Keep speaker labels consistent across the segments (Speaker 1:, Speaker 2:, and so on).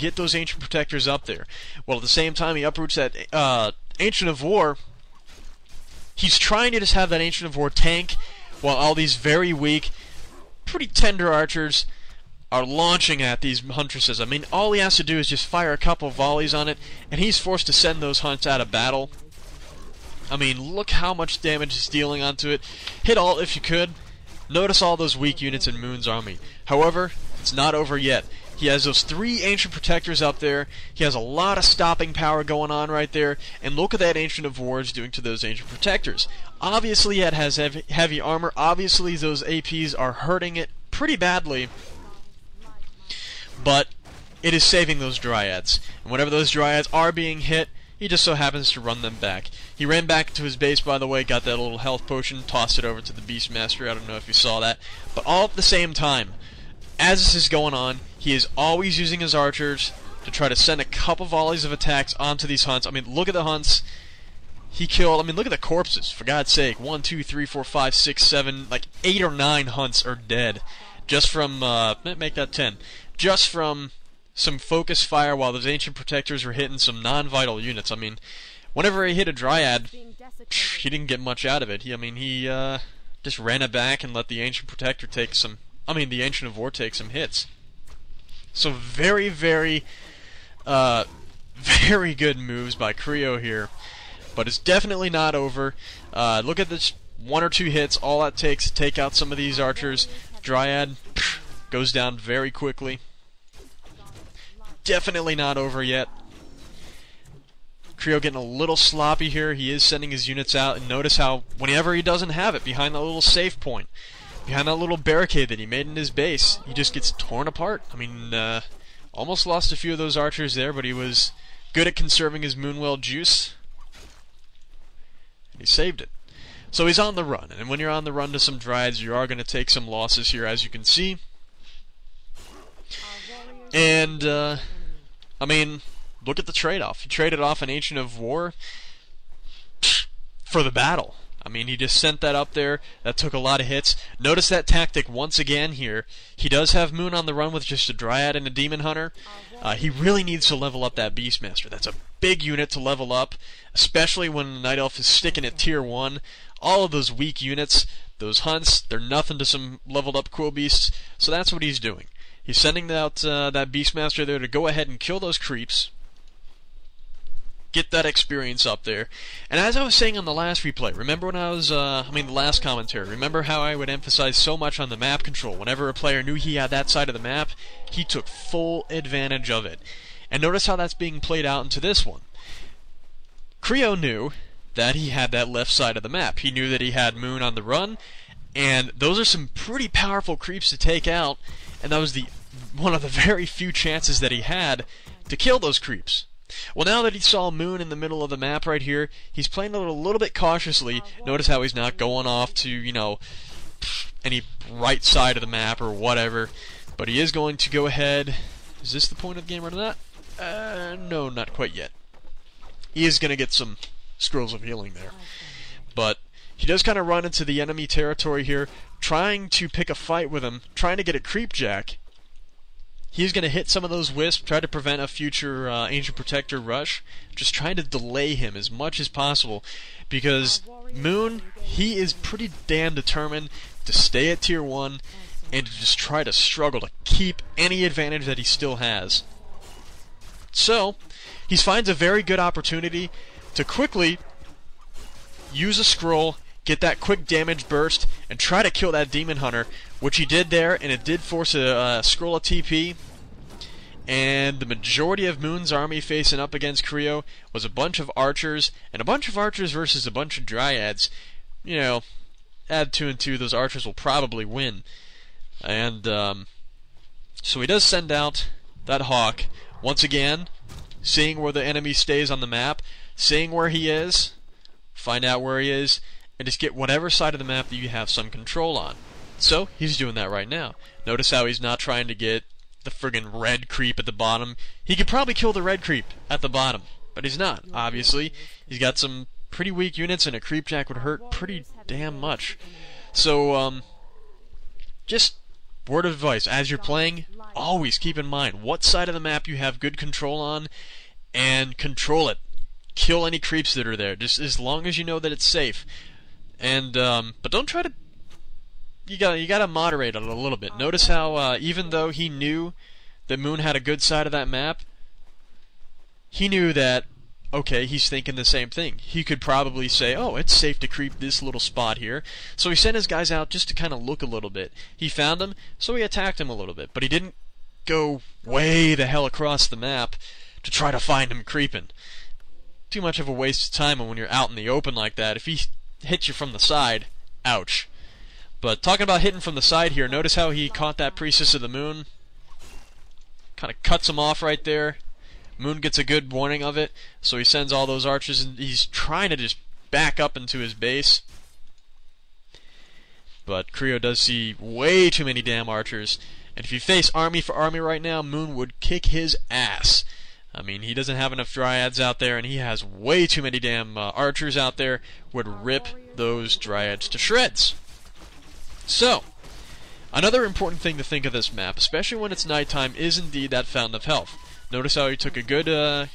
Speaker 1: get those Ancient Protectors up there. Well, at the same time, he uproots that Ancient of War. He's trying to just have that Ancient of War tank, while all these very weak, pretty tender archers are launching at these huntresses. I mean, all he has to do is just fire a couple volleys on it, and he's forced to send those hunts out of battle. I mean, look how much damage he's dealing onto it. Hit alt if you could. Notice all those weak units in Moon's army. However, it's not over yet. He has those 3 Ancient Protectors up there. He has a lot of stopping power going on right there. And look at that Ancient of Wars doing to those Ancient Protectors. Obviously, it has heavy armor. Obviously, those APs are hurting it pretty badly. But it is saving those Dryads. And whenever those Dryads are being hit, he just so happens to run them back. He ran back to his base, by the way, got that little health potion, tossed it over to the Beastmaster. I don't know if you saw that. But all at the same time, as this is going on, he is always using his archers to try to send a couple volleys of attacks onto these hunts. I mean, look at the hunts. He killed, I mean, look at the corpses, for God's sake. 1, 2, 3, 4, 5, 6, 7, like 8 or 9 hunts are dead. Just from, make that 10. Just from some focus fire while those Ancient Protectors were hitting some non-vital units. I mean, whenever he hit a Dryad, he didn't get much out of it. He just ran it back and let the Ancient Protector take some, the Ancient of War take some hits. So very, very, very good moves by Creo here. But it's definitely not over. Look at this 1 or 2 hits, all that takes to take out some of these archers. Dryad goes down very quickly. Definitely not over yet. Creo getting a little sloppy here. He is sending his units out, and notice how whenever he doesn't have it behind that little safe point, behind that little barricade that he made in his base, he just gets torn apart. I mean, almost lost a few of those archers there, but he was good at conserving his Moonwell juice. And he saved it. So he's on the run, and when you're on the run to some Dryads, you are going to take some losses here, as you can see. And, look at the trade-off. He traded off an Ancient of War for the battle. I mean, he just sent that up there. That took a lot of hits. Notice that tactic once again here. He does have Moon on the run with just a Dryad and a Demon Hunter. He really needs to level up that Beastmaster. That's a big unit to level up, especially when the Night Elf is sticking at Tier 1. All of those weak units, those hunts, they're nothing to some leveled up Quill Beasts. So that's what he's doing. He's sending out that Beastmaster there to go ahead and kill those creeps. Get that experience up there. And as I was saying on the last replay, remember when I was, the last commentary, remember how I would emphasize so much on the map control? Whenever a player knew he had that side of the map, he took full advantage of it. And notice how that's being played out into this one. Creo knew that he had that left side of the map. He knew that he had Moon on the run, and those are some pretty powerful creeps to take out, and that was one of the very few chances that he had to kill those creeps. Well, now that he saw Moon in the middle of the map right here, he's playing it a little bit cautiously. Notice how he's not going off to, any right side of the map or whatever. But he is going to go ahead. Is this the point of the game or not? No, not quite yet. He is going to get some Scrolls of Healing there. But he does kind of run into the enemy territory here, trying to pick a fight with him, trying to get a Creepjack. He's going to hit some of those Wisps, try to prevent a future Ancient Protector rush, just trying to delay him as much as possible, because Moon, he is pretty damn determined to stay at Tier 1 and to just try to struggle to keep any advantage that he still has. So, he finds a very good opportunity to quickly use a scroll, get that quick damage burst, and try to kill that Demon Hunter, which he did there, and it did force a scroll of TP. And the majority of Moon's army facing up against Creo was a bunch of archers, and a bunch of archers versus a bunch of Dryads. Add 2 and 2, those archers will probably win. And so he does send out that Hawk, once again, seeing where the enemy stays on the map, seeing where he is, find out where he is, and just get whatever side of the map that you have some control on. So, he's doing that right now. Notice how he's not trying to get the friggin' red creep at the bottom. He could probably kill the red creep at the bottom, but he's not, obviously. He's got some pretty weak units, and a Creepjack would hurt pretty damn much. So, just word of advice, as you're playing, always keep in mind what side of the map you have good control on, and control it. Kill any creeps that are there, just as long as you know that it's safe. And but don't try to. You gotta moderate it a little bit. Notice how even though he knew that Moon had a good side of that map, he knew that, okay, he's thinking the same thing. He could probably say, oh, it's safe to creep this little spot here. So he sent his guys out just to kind of look a little bit. He found him, so he attacked him a little bit. But he didn't go way the hell across the map to try to find him creeping. Too much of a waste of time when you're out in the open like that. If he hits you from the side, ouch. But talking about hitting from the side here, notice how he caught that Priestess of the Moon. Kind of cuts him off right there. Moon gets a good warning of it, so he sends all those archers, and he's trying to just back up into his base. But Creo does see way too many damn archers, and if you face army for army right now, Moon would kick his ass. I mean, he doesn't have enough dryads out there, and he has way too many damn archers out there. Would rip those dryads to shreds. So, another important thing to think of this map, especially when it's nighttime, is indeed that Fountain of Health. Notice how he took a good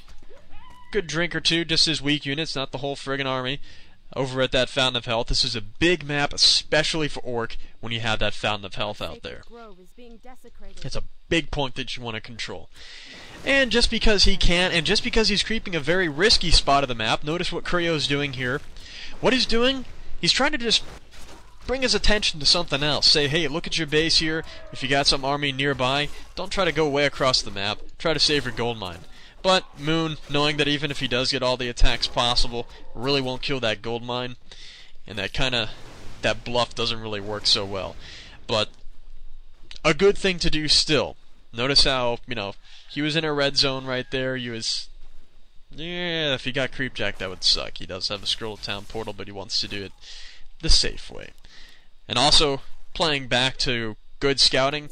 Speaker 1: drink or two, just his weak units, not the whole friggin' army, over at that Fountain of Health. This is a big map, especially for Orc, when you have that Fountain of Health out there. It's a big point that you want to control. And just because he can, and just because he's creeping a very risky spot of the map, notice what Creo's doing here. What he's doing, he's trying to just bring his attention to something else. Say, hey, look at your base here. If you got some army nearby, don't try to go way across the map. Try to save your gold mine. But Moon, knowing that even if he does get all the attacks possible, really won't kill that gold mine, and that bluff doesn't really work so well. But a good thing to do still. Notice how, he was in a red zone right there. Yeah, if he got creepjack, that would suck. He does have a Scroll of Town portal, but he wants to do it the safe way. And also, playing back to good scouting,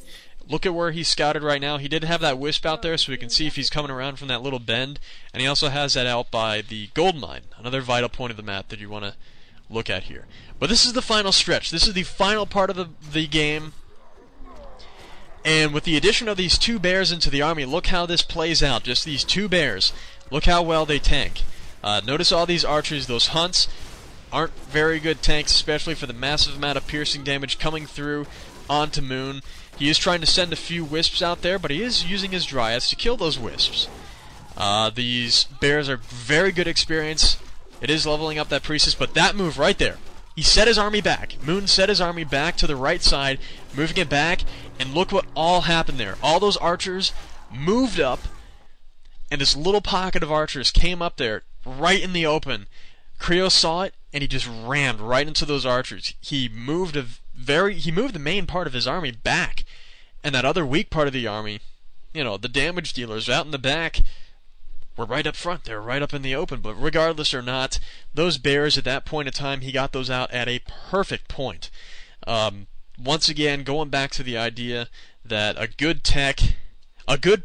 Speaker 1: look at where he's scouted right now. He did have that wisp out there, so we can see if he's coming around from that little bend. And he also has that out by the gold mine, another vital point of the map that you want to look at here. But this is the final stretch. This is the final part of the game. And with the addition of these two bears into the army, look how this plays out. Just these two bears. Look how well they tank. Notice all these archers, those hunts, aren't very good tanks, especially for the massive amount of piercing damage coming through onto Moon. He is trying to send a few wisps out there, but he is using his dryads to kill those wisps. These bears are very good experience. It is leveling up that priestess, but that move right there, he set his army back. Moon set his army back to the right side, moving it back, and look what all happened there. All those archers moved up, and this little pocket of archers came up there, right in the open. Creo saw it, and he just rammed right into those archers. He moved the main part of his army back, and that other weak part of the army, the damage dealers out in the back, were right up front. They were right up in the open. But regardless or not, those bears at that point in time, he got those out at a perfect point. Once again, going back to the idea that a good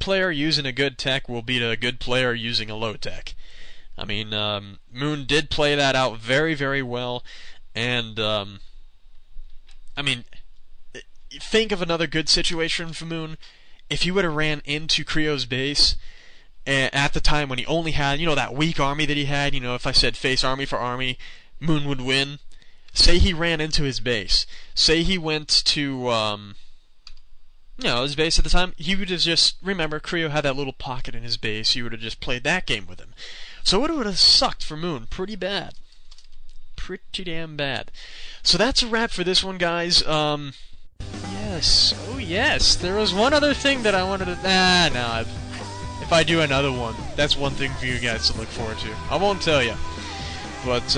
Speaker 1: player using a good tech will beat a good player using a low tech. I mean, Moon did play that out very, very well, and think of another good situation for Moon. If he would have ran into Creo's base at the time when he only had, that weak army that he had, if I said face army for army, Moon would win. Say he ran into his base. Say he went to, his base at the time. He would have just, remember, Creo had that little pocket in his base. He would have just played that game with him. So it would have sucked for Moon pretty bad. Pretty damn bad. So that's a wrap for this one, guys. Yes. Oh, yes. There was one other thing that I wanted to... If I do another one, that's one thing for you guys to look forward to. I won't tell you. But,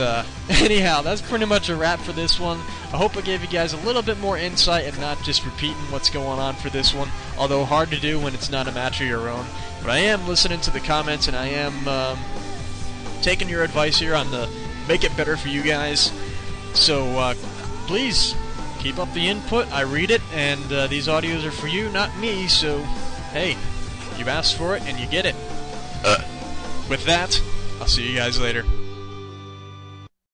Speaker 1: anyhow, that's pretty much a wrap for this one. I hope I gave you guys a little bit more insight and not just repeating what's going on for this one. Although hard to do when it's not a match of your own. But I am listening to the comments, and I am taking your advice here on the make it better for you guys. So, please, keep up the input. I read it, and these audios are for you, not me. So, hey, you asked for it, and you get it. With that, I'll see you guys later.